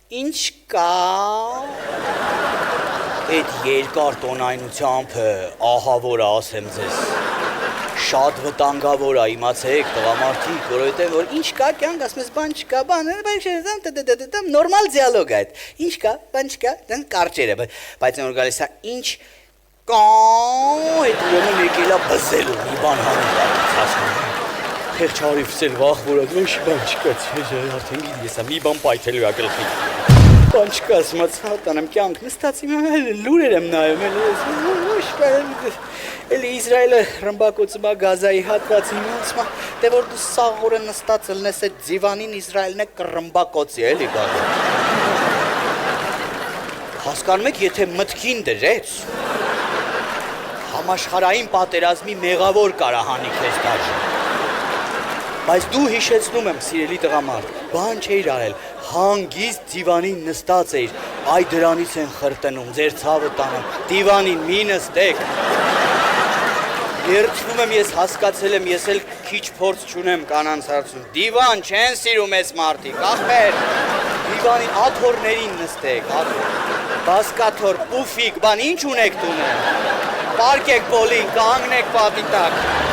Ինչ կա։ Այդ երկար տոնայնությամբ ահա որ ասեմ ձեզ։ Շատ վտանգավոր է, իմացեք, տղամարդիկ, որովհետև որ ինչ կա, կյանք ասում ես, բան չկա, բան, նորմալ դիալոգ է այդ։ Ինչ կա, բան չկա, կարճերը, բայց նոր գալիս է ինչ կա, այդ ուրեմն եկել է բզելու, մի բան հանում ասում։ Խեղճ հարիվս էլ վախ որ ոչ բան չկա, արդեն գիտի ես մի բան պայթելու է գլխի։ Բան չկա, ասմաց հատանեմ կյանք նստած իմ լուրեր եմ նայում, էլի Իսրայելը ռմբակոծում է Գազայի հատվածին, ասում է, դե որ դու սաղ օրը նստած ելնես այդ ձիվանին Իսրայելն է կռմբակոծի, էլի Գազա։ Հասկանում եք, եթե մտքին դրեց, համաշխարհային պատերազմի մեղավոր կարահանի քեզ դաժան։ Բայց դու հիշեցնում եմ, սիրելի տղամարդ, բան չէիր արել, հանգիստ դիվանին նստած էիր, այ դրանից են խրտնում, ձեր ցավը տանում, դիվանին մի նստեք։ Երդվում եմ, ես հասկացել եմ, ես էլ քիչ փորձ չունեմ կանանց հարցում, դիվան չեն սիրում ես մարդիկ, ախպեր, դիվանի աթոռներին նստեք, բասկաթոռ, պուֆիկ, բան ինչ ունեք տունել, պարկեք բոլին, կանգնեք պատի տակ։